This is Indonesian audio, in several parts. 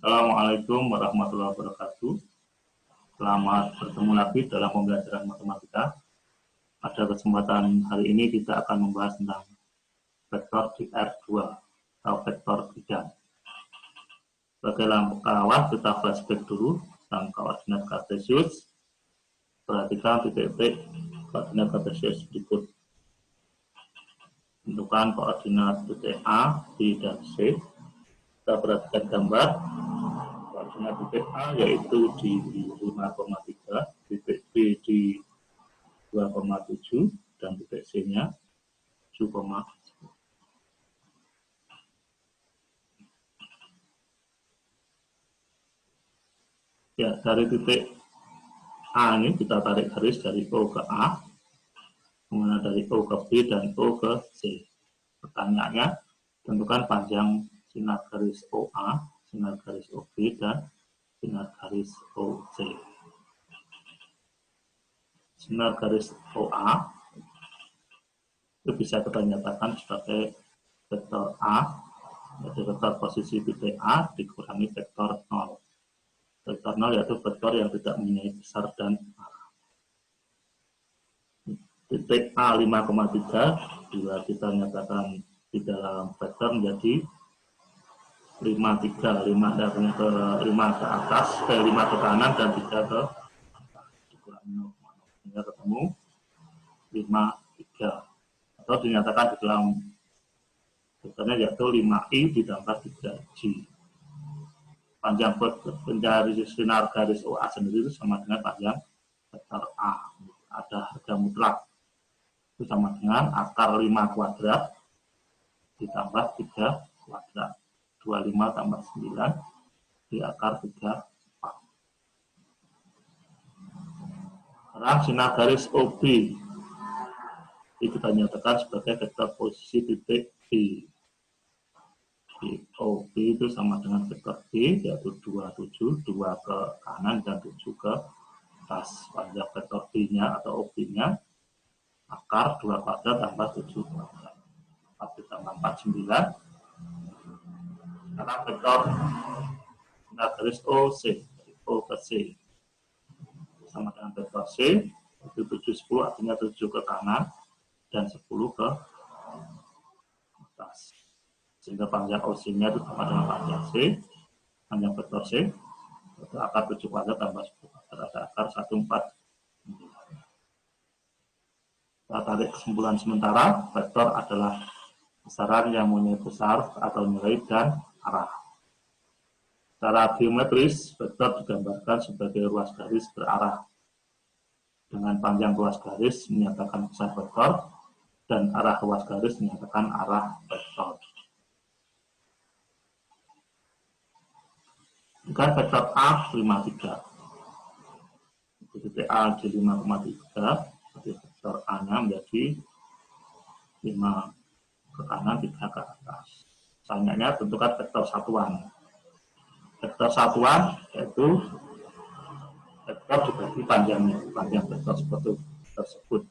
Assalamualaikum warahmatullahi wabarakatuh. Selamat bertemu lagi dalam pembelajaran matematika. Pada kesempatan hari ini kita akan membahas tentang vektor di R2 atau vektor bidang. Sebagai langkah awal kita flashback dulu tentang koordinat kartesius. Perhatikan titik-titik koordinat kartesius berikut. Tentukan koordinat titik A, B, dan C. Kita perhatikan gambar. Koordinat titik A yaitu di 5,3, titik B di 2,7, dan titik C-nya 7,10. Ya, dari titik A ini kita tarik garis dari O ke A, kemudian dari O ke B dan O ke C. Pertanyaannya, tentukan panjang sinar garis OA, sinar garis OB, dan sinar garis OC. Sinar garis OA itu bisa kita nyatakan sebagai vektor A, yaitu vektor posisi titik A dikurangi vektor 0. Vektor 0 yaitu vektor yang tidak mempunyai besar dan arah. Titik A 5,3 bila kita nyatakan di dalam vektor menjadi 5,3, 5 ke atas, 5 ke kanan, dan 3 ke atas. Dikurangi 0,0 sehingga ketemu 5,3. Atau dinyatakan di dalam vektornya yaitu 5i ditambah 3j. Panjang sinar garis OA sendiri itu sama dengan panjang vektor A. Ada harga mutlak. Itu sama dengan akar 5 kuadrat ditambah 3 kuadrat. 25 tambah 9 di akar 34. Sekarang sinar garis OB itu kita nyatakan sebagai vektor posisi titik B. OB itu sama dengan vektor B, yaitu 27, 2 ke kanan dan 7 ke atas. Panjang vektor B-nya atau OB-nya akar 2 kuadrat tambah 7 kuadrat. 4 ditambah 4, 9. Sekarang vektor sinar garis OC, dari O ke C, sama dengan vektor C, itu 7, 10, artinya 7 ke kanan, dan 10 ke atas. Sehingga panjang OC-nya itu sama dengan panjang C, panjang vektor C, itu akar 7 kuadrat tambah 10 kuadrat, ada akar 14. Kita tarik kesimpulan sementara, vektor adalah besaran yang mempunyai besar atau nilai dan arah. Secara geometris, vektor digambarkan sebagai ruas garis berarah. Dengan panjang ruas garis menyatakan besar vektor, dan arah ruas garis menyatakan arah vektor. Bukan vektor A 5,3. Titik A di 5,3, jadi vektor A-nya menjadi 5 ke kanan, 3 ke atas. Selanjutnya tentukan vektor satuan. Vektor satuan yaitu vektor dibagi panjangnya, panjang vektor tersebut.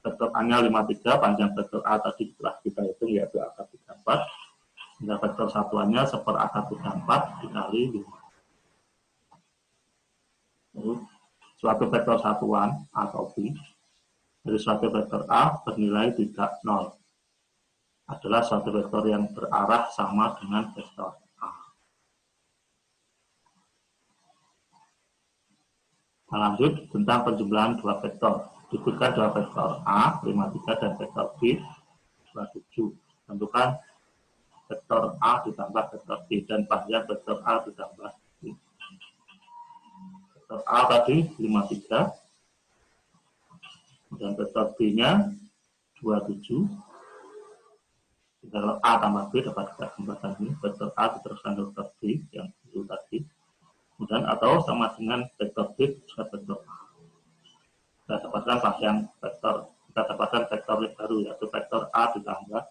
Vektor A-nya 5,3, panjang vektor A tadi telah kita hitung yaitu akar 34. Sehingga vektor satuannya seperakar 34 dikali 5. Suatu vektor satuan atau B dari suatu vektor A bernilai tidak 0 adalah suatu vektor yang berarah sama dengan vektor A. Nah, lanjut tentang penjumlahan dua vektor. Diberikan dua vektor A 5,3 dan vektor B 27. Tentukan vektor A ditambah vektor B dan panjang vektor A ditambah B. Vektor A tadi 5,3. Dan vektor B-nya 27. Kalau A tambah B dapat kita gambarkan ini, vektor A diteruskan vektor B yang itu tadi. Kemudian atau sama dengan vektor B diteruskan vektor A. Kita dapatkan panjang vektor, kita dapatkan vektor baru yaitu vektor A ditambah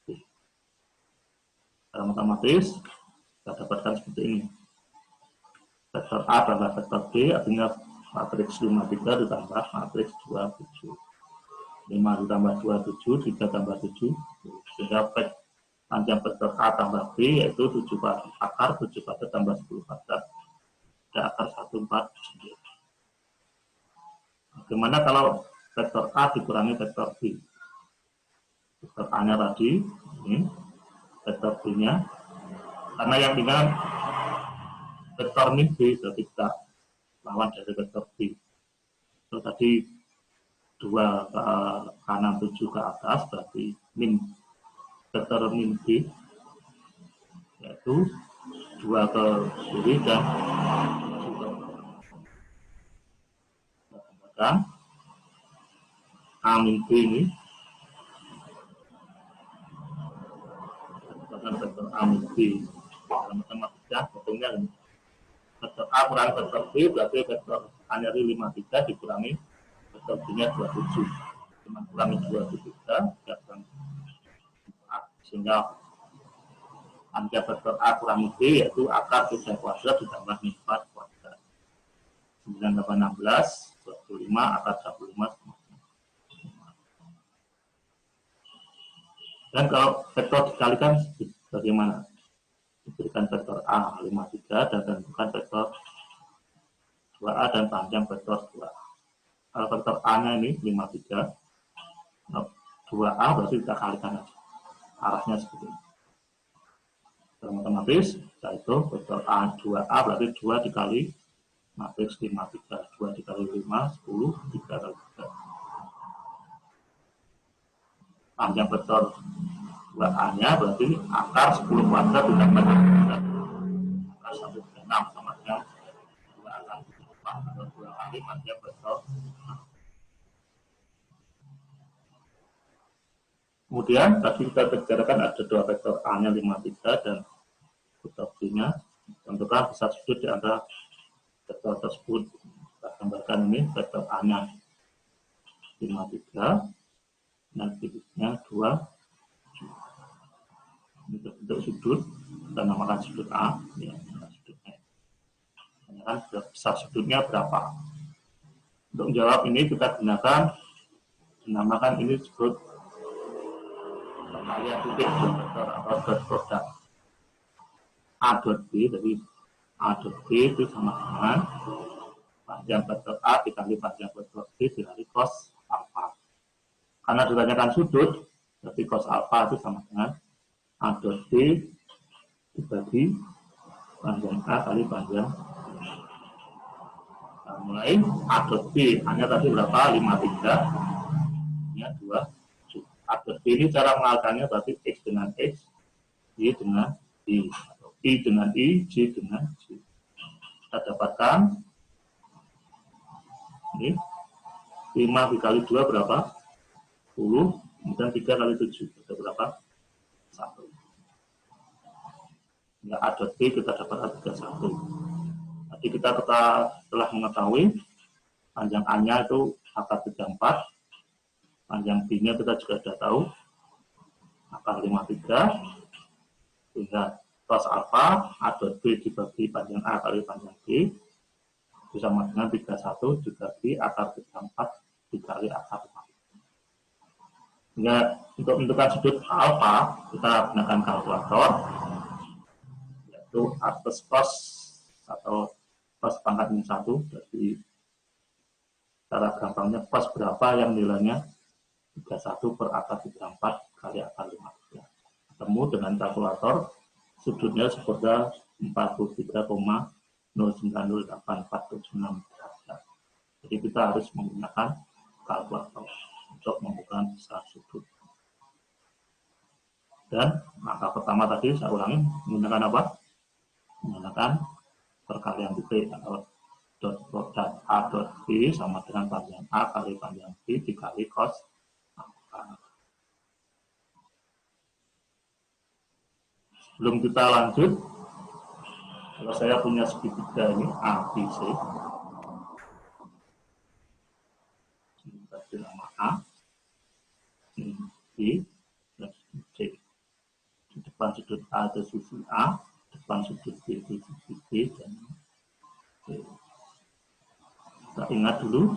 B. Secara matematis kita dapatkan seperti ini. Vektor A tambah vektor B artinya matriks 5,3 ditambah matriks 27. 5 ditambah 27, 3 tambah 7, sehingga Panjang vektor A tambah B yaitu 7 kuadrat, akar 7 kuadrat tambah 10 kuadrat. Ada akar 149. Bagaimana kalau vektor A dikurangi vektor B? Vektor A-nya tadi, ini, vektor B-nya, karena yang tinggal vektor min B, berarti kita lawan dari vektor B. Terus tadi 2 ke kanan 7 ke atas, berarti min vektor min B, yaitu 2 ke kiri dan 7 ke bawah. Kita tambahkan A min B ini, dengan vektor A min B, dalam matematika hitungnya ini. Vektor A kurang vektor B berarti vektor A-nya 53 dikurangi vektor B-nya 27. Cuma kurangi 23, sehingga angka vektor A kurangi B yaitu akar 3 kuadrat ditambah 4 kuadrat. 9, 8, 16, 25, akar 25. Dan kalau vektor dikalikan bagaimana? Diberikan vektor A 53 dan tentukan vektor 2A dan panjang vektor 2A. Kalau vektor A-nya ini 53, 2A berarti kita kalikan aja. Arahnya seperti ini. Secara matematis, kita itu vektor A 2A berarti 2 dikali matriks 53. 2 dikali 5, 10, 3 kali 3. Panjang vektor 2A-nya berarti akar 10 kuadrat ditambah 6 kuadrat. Akar 1,6 sama dengan 2 akar 4 atau 2 kali panjang vektor. Kemudian tadi kita bicarakan ada 2 vektor A-nya 53 dan vektor B-nya. Tentukan besar sudut di antara vektor tersebut. Kita gambarkan ini vektor A-nya 53 dan B-nya 2. Untuk sudut, kita namakan sudut A, ya, sudutnya. Kan besar sudutnya berapa? Untuk menjawab ini kita gunakan, dinamakan ini disebut perkalian titik vektor atau dot produk. A dot B, jadi A dot B itu sama dengan panjang vektor A dikali panjang vektor B dikali cos alpha. Karena ditanyakan sudut, berarti cos alpha itu sama dengan A dot B dibagi panjang A kali panjang. Nah, mulai A dot B hanya tadi berapa? 53, ini 2. A dot B ini cara mengalahkannya berarti X dengan X, Y dengan Y, atau I dengan I, J dengan J. Kita dapatkan ini 5 dikali 2 berapa? 10, kemudian 3 kali 7 itu berapa? 1. Ya, A dot B kita dapat 31. Tadi kita telah mengetahui panjang A-nya itu akar 34, panjang B-nya kita juga sudah tahu akar 53, sehingga cos alpha A dot B dibagi panjang A kali panjang B itu sama dengan 31 dibagi akar 34 dikali akar 54. Sehingga untuk menentukan sudut alfa kita gunakan kalkulator, yaitu atas cos atau cos pangkat min 1. Jadi cara gampangnya cos berapa yang nilainya 31 per akar 34 kali akar 53. Ketemu dengan kalkulator sudutnya sekitar 43,0908476 derajat. Jadi kita harus menggunakan kalkulator untuk mengukur besar sudut. Dan angka pertama tadi saya ulangi menggunakan apa? Menggunakan perkalian titik atau dot produk A dot B sama dengan panjang A kali panjang B dikali cos alpha. Sebelum kita lanjut, kalau saya punya segitiga ini A, B, C, ini kasih nama A, ini B, dan C. Di depan sudut A ada sisi A, depan sudut B itu sisi B, dan C. Kita ingat dulu,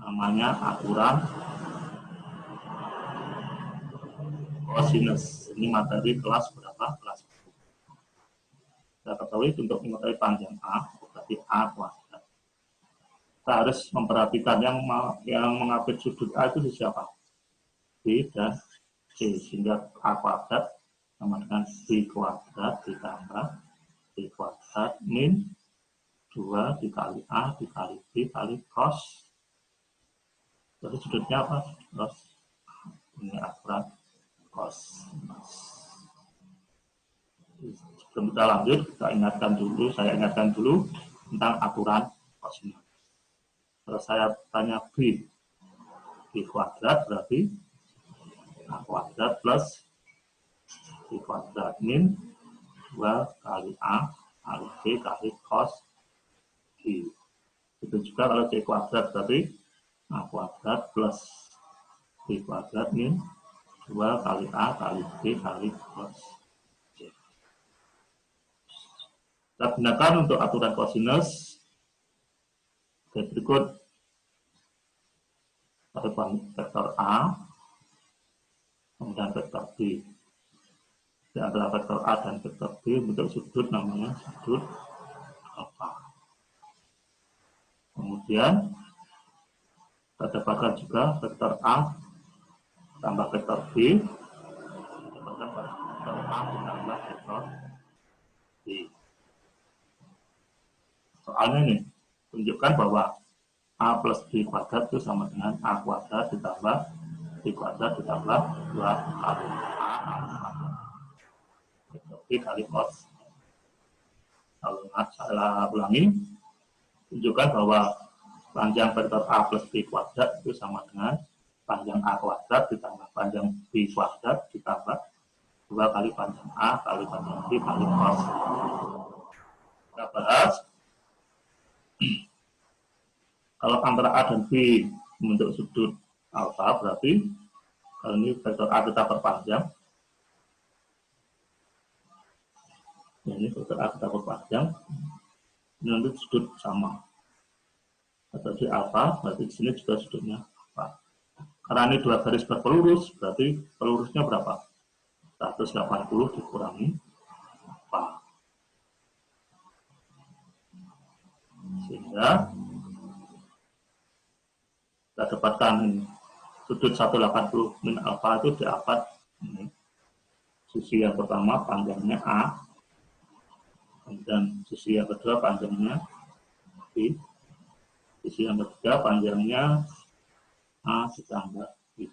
namanya aturan Kosinus. Ini materi kelas berapa? Kelas 10. Kita ketahui untuk mengetahui panjang A, berarti A kuadrat. Kita harus memperhatikan yang mengapit sudut A itu siapa? B dan C, sehingga A kuadrat sama dengan B kuadrat ditambah B kuadrat min 2 dikali A dikali B kali cos. Jadi sudutnya apa? Cos. Ini akurat cos. Sebelum kita lanjut, saya ingatkan dulu tentang aturan kosinus. Kalau saya tanya B kuadrat berarti A kuadrat plus B kuadrat min 2 kali A kali B kali cos B. Itu juga kalau C kuadrat berarti A kuadrat plus B kuadrat min 2 kali A kali B kali cos C. Kita gunakan untuk aturan kosinus berikut. Vektor A kemudian vektor B. Di antara vektor A dan vektor B bentuk sudut namanya sudut alfa. Kemudian kita dapatkan juga vektor A tambah vektor B, dapatkan vektor A ditambah vektor B. Soalnya ini tunjukkan bahwa A plus B kuadrat itu sama dengan A kuadrat ditambah B kuadrat ditambah 2 kali A vektor B kali cos. Kalau saya ulangi, tunjukkan bahwa panjang vektor A plus B kuadrat itu sama dengan panjang A kuadrat ditambah panjang B kuadrat ditambah 2 kali panjang A kali panjang B kali cos. Kita bahas kalau antara A dan B membentuk sudut alfa, berarti kalau ini vektor A kita perpanjang, ini vektor A kita perpanjang, ini nanti sudut sama. Atau di alfa, berarti di sini juga sudutnya alfa. Karena ini dua garis berpelurus, berarti pelurusnya berapa? 180 dikurangi alfa. Sehingga kita dapatkan sudut 180 min alfa itu dapat ini. Sisi yang pertama panjangnya A, kemudian sisi yang kedua panjangnya B, sisi yang ketiga panjangnya A ditambah B.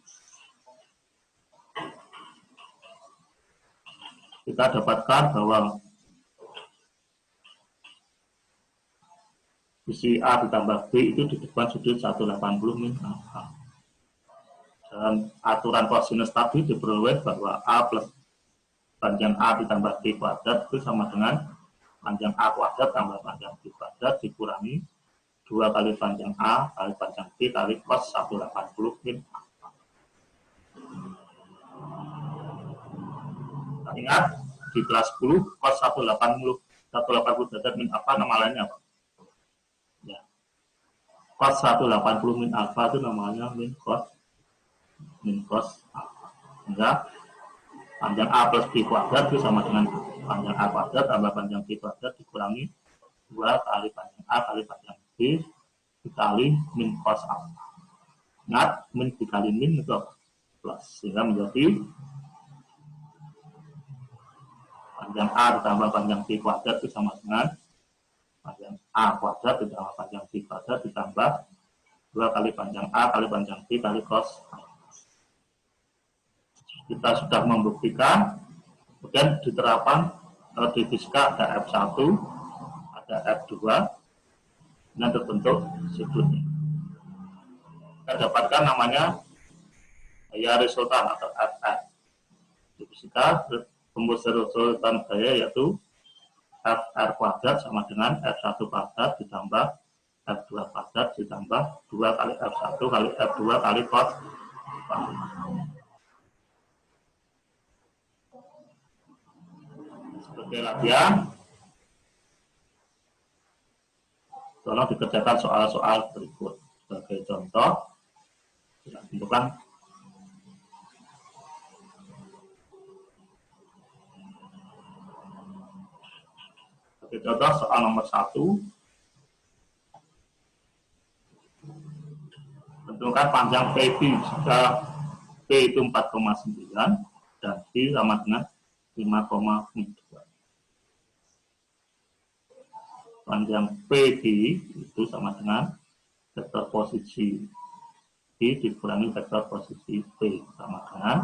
Kita dapatkan bahwa sisi A ditambah B itu di depan sudut 180 min alfa. Dalam aturan kosinus tadi diperoleh bahwa A plus panjang A ditambah B kuadrat itu sama dengan panjang A kuadrat tambah panjang B kuadrat dikurangi 2 kali panjang A kali panjang B kali cos 180 min alfa. Kita ingat di kelas 10 cos 180 derajat min alfa nama lainnya apa? Cos 180 min alfa itu namanya min cos alfa. Sehingga panjang A plus B kuadrat itu sama dengan panjang A kuadrat tambah panjang B kuadrat dikurangi 2 kali panjang A kali panjang B dikali min cos alfa. Ingat, min dikali min itu plus. Sehingga menjadi panjang A ditambah panjang B kuadrat itu sama dengan panjang A kuadrat ditambah panjang B kuadrat ditambah 2 kali panjang A kali panjang B kali cos. Kita sudah membuktikan, kemudian diterapkan di fisika ada F1, ada F2, dan terbentuk sudutnya. Kita dapatkan namanya gaya resultan atau Fr. Di fisika rumus resultan gaya yaitu Fr kuadrat sama dengan F1 kuadrat ditambah F2 kuadrat ditambah 2 kali F1 kali F2 kali cos. Sebagai latihan, tolong dikerjakan soal-soal berikut. Sebagai contoh, kita tentukan Sebagai contoh soal nomor 1, tentukan panjang PB jika P itu 4,9 dan B sama dengan 5,2. Panjang PB itu sama dengan vektor posisi B dikurangi vektor posisi P sama dengan,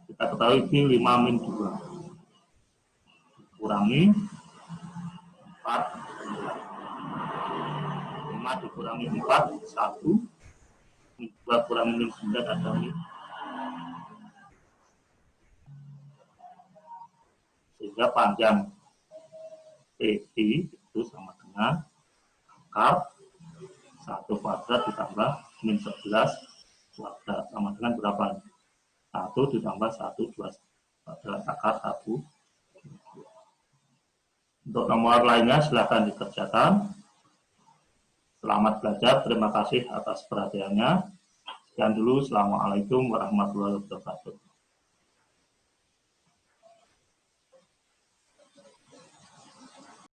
kita ketahui B 5 min 2 kurangi 4, 5 dikurangi 4, 1, 2 kurangi min 9 ada min, sehingga panjang PB itu sama dengan akar 1 kuadrat ditambah min 11 kuadrat sama dengan berapa? 1 ditambah 1, 2 kuadrat akar 1. Untuk nomor lainnya silahkan dikerjakan. Selamat belajar, terima kasih atas perhatiannya. Sekian dulu, Assalamualaikum warahmatullahi wabarakatuh.